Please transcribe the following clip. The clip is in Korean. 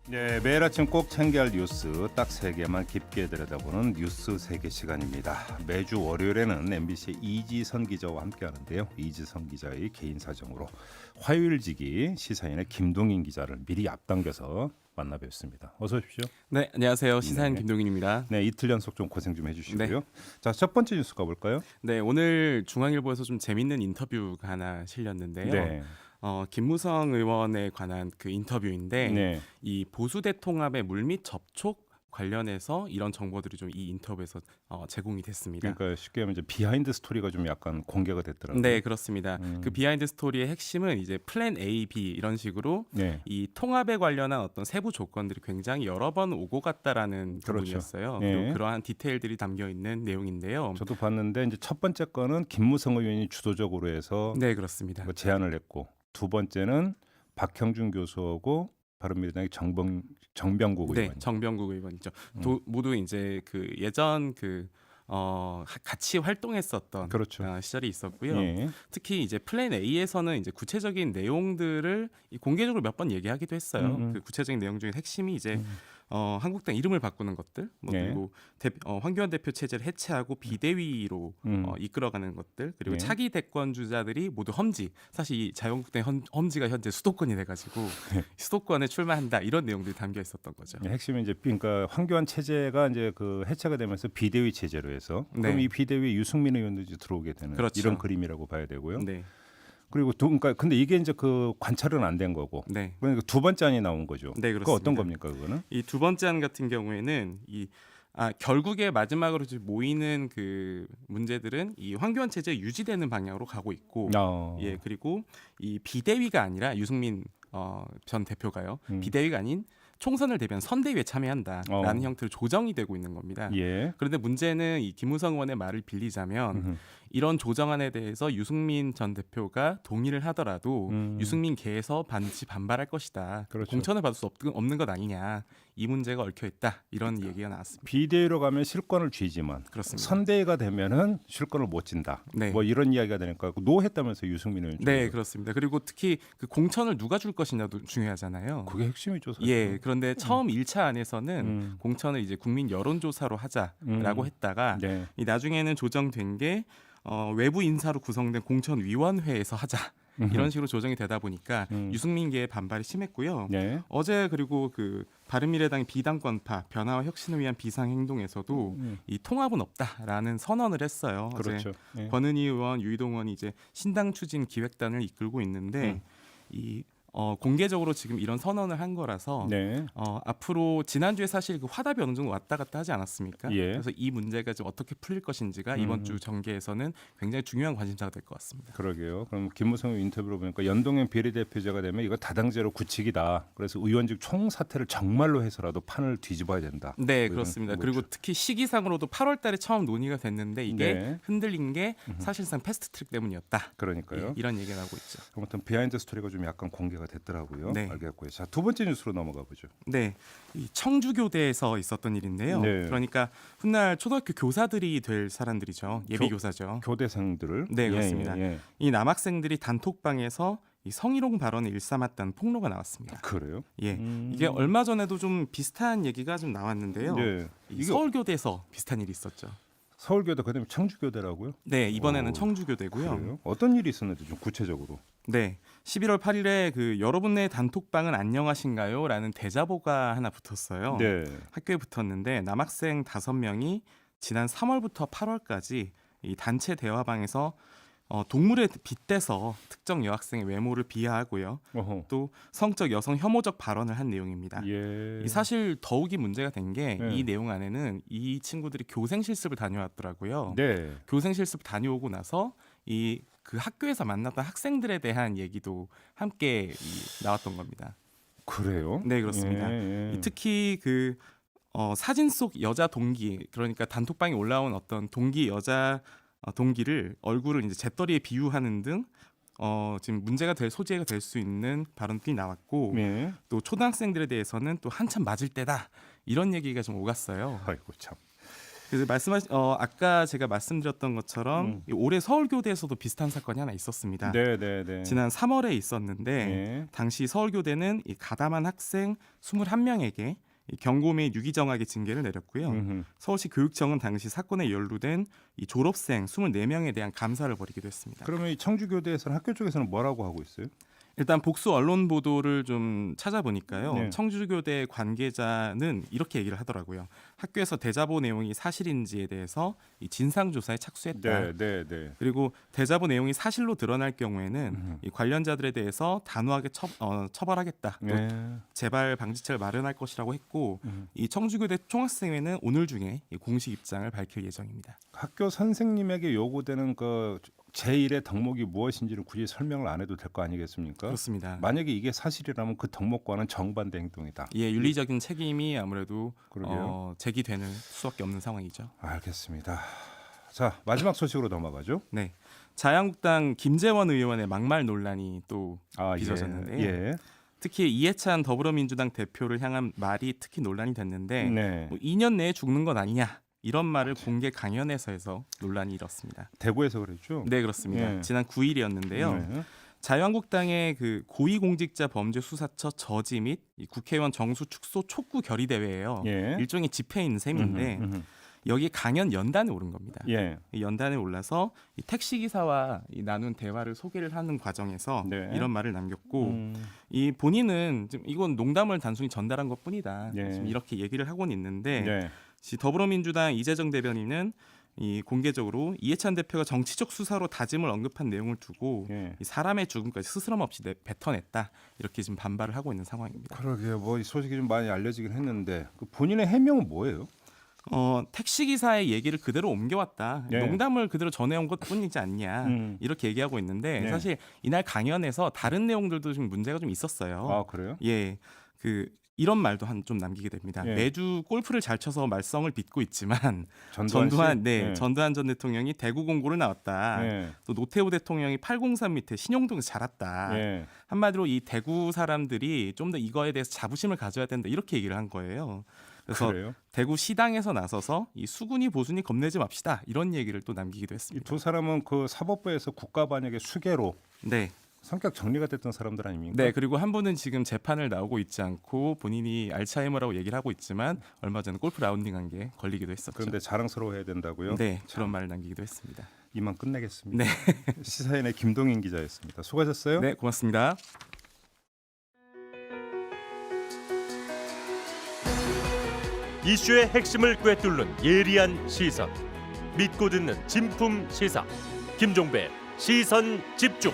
네, 매일 아침 꼭 챙겨야 할 뉴스 딱 3개만 깊게 들여다보는 뉴스 세계 시간입니다. 매주 월요일에는 MBC의 이지선 기자와 함께하는데요. 이지선 기자의 개인 사정으로 화요일지기 시사인의 김동인 기자를 미리 앞당겨서 만나 뵙습니다. 어서 오십시오. 네, 안녕하세요. 시사인 네. 김동인입니다. 네, 이틀 연속 좀 고생 좀 해주시고요. 자, 첫 번째 뉴스 가볼까요? 네, 오늘 중앙일보에서 좀 재밌는 인터뷰가 하나 실렸는데요. 네. 김무성 의원에 관한 그 인터뷰인데 네. 이 보수대 통합의 물밑 접촉 관련해서 이런 정보들이 좀 이 인터뷰에서 제공이 됐습니다. 그러니까 쉽게 하면 이제 비하인드 스토리가 좀 약간 공개가 됐더라고요. 네, 그렇습니다. 그 비하인드 스토리의 핵심은 이제 플랜 A, B 이런 식으로 네. 이 통합에 관련한 어떤 세부 조건들이 굉장히 여러 번 오고 갔다라는 그렇죠. 부분이었어요. 예. 그리고 그러한 디테일들이 담겨 있는 내용인데요. 저도 봤는데 이제 첫 번째 거는 김무성 의원이 주도적으로 해서 네, 그렇습니다. 뭐 제안을 했고 두 번째는 박형준 교수하고 바른미래당의 정병국 네, 의원. 정병국 의원이죠. 모두 이제 그 예전 같이 활동했었던 그렇죠. 시절이 있었고요. 예. 특히 이제 플랜 A에서는 이제 구체적인 내용들을 공개적으로 몇 번 얘기하기도 했어요. 그 구체적인 내용 중에 핵심이 이제 한국당 이름을 바꾸는 것들, 뭐 예. 그리고 황교안 대표 체제를 해체하고 비대위로 이끌어가는 것들, 그리고 예. 차기 대권 주자들이 모두 험지. 사실 이 자유한국당 험지가 현재 수도권이 돼가지고 수도권에 출마한다 이런 내용들이 담겨 있었던 거죠. 핵심은 이제 그러니까 황교안 체제가 이제 그 해체가 되면서 비대위 체제로 해서 그럼 네. 이 비대위에 유승민 의원도 이제 들어오게 되는 그렇죠. 이런 그림이라고 봐야 되고요. 네, 그리고 그러니까 근데 이게 이제 그 관찰은 안 된 거고. 네. 그러니까 두 번째 안이 나온 거죠. 네, 그거 어떤 그렇습니다. 겁니까 그거는? 이 두 번째 안 같은 경우에는 결국에 마지막으로 지금 모이는 그 문제들은 이 황교안 체제 유지되는 방향으로 가고 있고, 예, 그리고 이 비대위가 아니라 유승민 전 대표가요. 비대위가 아닌 총선을 대비한 선대위에 참여한다라는 형태로 조정이 되고 있는 겁니다. 예. 그런데 문제는 이 김무성 의원의 말을 빌리자면 이런 조정안에 대해서 유승민 전 대표가 동의를 하더라도 유승민계에서 반드시 반발할 것이다. 그렇죠. 공천을 받을 수 없는 것 아니냐. 이 문제가 얽혀 있다. 이런 얘기가 나왔습니다. 비대위로 가면 실권을 쥐지만 그렇습니다. 선대위가 되면은 실권을 못 쥔다. 네. 뭐 이런 이야기가 되니까 노했다면서 유승민 의원. 네, 그렇습니다. 그리고 특히 그 공천을 누가 줄 것이냐도 중요하잖아요. 그게 핵심이죠. 사실. 예, 그런데 처음 1차 안에서는 공천을 이제 국민 여론조사로 하자라고 했다가 네. 이 나중에는 조정된 게 외부 인사로 구성된 공천위원회에서 하자. 이런 식으로 조정이 되다 보니까 유승민계의 반발이 심했고요. 네. 어제 그리고 그 바른미래당의 비당권파 변화와 혁신을 위한 비상행동에서도 이 통합은 없다라는 선언을 했어요. 그렇죠. 어제 예. 권은희 의원, 유희동 의원이 이제 신당 추진 기획단을 이끌고 있는데 이 공개적으로 지금 이런 선언을 한 거라서 네. 앞으로 지난주에 사실 그 화답이 어느 정도 왔다 갔다 하지 않았습니까? 예. 그래서 이 문제가 좀 어떻게 풀릴 것인지가 이번 주 정계에서는 굉장히 중요한 관심사가 될 것 같습니다. 그러게요. 그럼 김무성 의원 인터뷰로 보니까 연동형 비례대표제가 되면 이거 다당제로 굳히기다. 그래서 의원직 총사퇴를 정말로 해서라도 판을 뒤집어야 된다. 네, 뭐 그렇습니다. 이런 그리고 특히 시기상으로도 8월 달에 처음 논의가 됐는데 이게 네. 흔들린 게 사실상 패스트트랙 때문이었다. 그러니까요. 예, 이런 얘기가 나오고 있죠. 아무튼 비하인드 스토리가 좀 약간 공개가 됐더라고요. 네. 알겠고요. 자, 두 번째 뉴스로 넘어가 보죠. 네, 이 청주교대에서 있었던 일인데요. 네. 그러니까 훗날 초등학교 교사들이 될 사람들이죠. 예비 교사죠. 교대생들을. 네, 그렇습니다. 예. 이 남학생들이 단톡방에서 이 성희롱 발언을 일삼았다는 폭로가 나왔습니다. 그래요? 예, 이게 얼마 전에도 좀 비슷한 얘기가 좀 나왔는데요. 네. 이 이게 서울교대에서 비슷한 일이 있었죠. 서울교대 그다음에 청주교대라고요? 네, 이번에는 오, 청주교대고요. 그래요? 어떤 일이 있었는지 좀 구체적으로. 네, 11월 8일에 그 여러분의 단톡방은 안녕하신가요?라는 대자보가 하나 붙었어요. 네. 학교에 붙었는데 남학생 5명이 지난 3월부터 8월까지 이 단체 대화방에서 동물에 빗대서 특정 여학생의 외모를 비하하고요. 어허. 또 성적 여성 혐오적 발언을 한 내용입니다. 예. 이 사실 더욱이 문제가 된 게 이 네. 내용 안에는 이 친구들이 교생 실습을 다녀왔더라고요. 네. 교생 실습 다녀오고 나서 그 학교에서 만났던 학생들에 대한 얘기도 함께 나왔던 겁니다. 그래요? 네, 그렇습니다. 예. 특히 그 사진 속 여자 동기, 그러니까 단톡방에 올라온 어떤 동기 여자 동기를 얼굴을 이제 재떨이에 비유하는 등 지금 문제가 될 소지가 될 수 있는 발언들이 나왔고 예. 또 초등학생들에 대해서는 또 한참 맞을 때다 이런 얘기가 좀 오갔어요. 아이고 참. 그래서 아까 제가 말씀드렸던 것처럼 올해 서울교대에서도 비슷한 사건이 하나 있었습니다. 네. 지난 3월에 있었는데 네. 당시 서울교대는 이 가담한 학생 21명에게 이 경고 및 유기정학의 징계를 내렸고요. 서울시 교육청은 당시 사건에 연루된 이 졸업생 24명에 대한 감사를 벌이기도 했습니다. 그러면 이 청주교대에서는 학교 쪽에서는 뭐라고 하고 있어요? 일단 복수 언론 보도를 좀 찾아보니까요. 네. 청주교대 관계자는 이렇게 얘기를 하더라고요. 학교에서 대자보 내용이 사실인지에 대해서 이 진상조사에 착수했다. 네. 그리고 대자보 내용이 사실로 드러날 경우에는 이 관련자들에 대해서 단호하게 처벌하겠다. 또 네. 재발 방지책을 마련할 것이라고 했고 이 청주교대 총학생회는 오늘 중에 이 공식 입장을 밝힐 예정입니다. 학교 선생님에게 요구되는 그 제1의 덕목이 무엇인지를 굳이 설명을 안 해도 될 거 아니겠습니까? 그렇습니다. 만약에 이게 사실이라면 그 덕목과는 정반대 행동이다. 예, 윤리적인 책임이 아무래도 그러게요. 제기되는 수밖에 없는 상황이죠. 알겠습니다. 자, 마지막 소식으로 넘어가죠. 네, 자유한국당 김재원 의원의 막말 논란이 또 아, 빚어졌는데요. 예. 특히 이해찬 더불어민주당 대표를 향한 말이 특히 논란이 됐는데 네. 뭐 2년 내에 죽는 건 아니냐 이런 말을 공개 강연에서 해서 논란이 일었습니다. 대구에서 그랬죠? 네, 그렇습니다. 예. 지난 9일이었는데요. 네. 자유한국당의 그 고위공직자 범죄수사처 저지 및 이 국회의원 정수 축소 촉구 결의 대회예요. 예. 일종의 집회인 셈인데 여기 강연 연단에 오른 겁니다. 예. 이 연단에 올라서 이 택시 기사와 이 나눈 대화를 소개를 하는 과정에서 네. 이런 말을 남겼고 이 본인은 지금 이건 농담을 단순히 전달한 것뿐이다. 예. 지금 이렇게 얘기를 하고는 있는데 네. 더불어민주당 이재정 대변인은 이 공개적으로 이해찬 대표가 정치적 수사로 다짐을 언급한 내용을 두고 예. 이 사람의 죽음까지 스스럼 없이 뱉어냈다 이렇게 지금 반발을 하고 있는 상황입니다. 그러게요. 뭐 이 소식이 좀 많이 알려지긴 했는데 그 본인의 해명은 뭐예요? 택시 기사의 얘기를 그대로 옮겨왔다. 예. 농담을 그대로 전해온 것뿐이지 않냐 이렇게 얘기하고 있는데 예. 사실 이날 강연에서 다른 내용들도 좀 문제가 좀 있었어요. 아, 그래요? 예, 이런 말도 좀 남기게 됩니다. 예. 매주 골프를 잘 쳐서 말썽을 빚고 있지만 전두환 씨? 예. 전두환 전 대통령이 대구 공고를 나왔다. 예. 또 노태우 대통령이 803 밑에 신용동에서 자랐다. 예. 한마디로 이 대구 사람들이 좀 더 이거에 대해서 자부심을 가져야 된다 이렇게 얘기를 한 거예요. 그래서 그래요? 대구 시당에서 나서서 이 수군이 보수니 겁내지 맙시다 이런 얘기를 또 남기기도 이 했습니다. 두 사람은 그 사법부에서 국가반역의 수괴로 네. 성격 정리가 됐던 사람들 아닙니까? 네, 그리고 한 분은 지금 재판을 나오고 있지 않고 본인이 알츠하이머라고 얘기를 하고 있지만 얼마 전에 골프 라운딩한 게 걸리기도 했었죠. 그런데 자랑스러워해야 된다고요? 네, 그런 말을 남기기도 했습니다. 이만 끝내겠습니다. 네, 시사인의 김동인 기자였습니다. 수고하셨어요. 네, 고맙습니다. 이슈의 핵심을 꿰뚫는 예리한 시선, 믿고 듣는 진품 시사 김종배 시선 집중.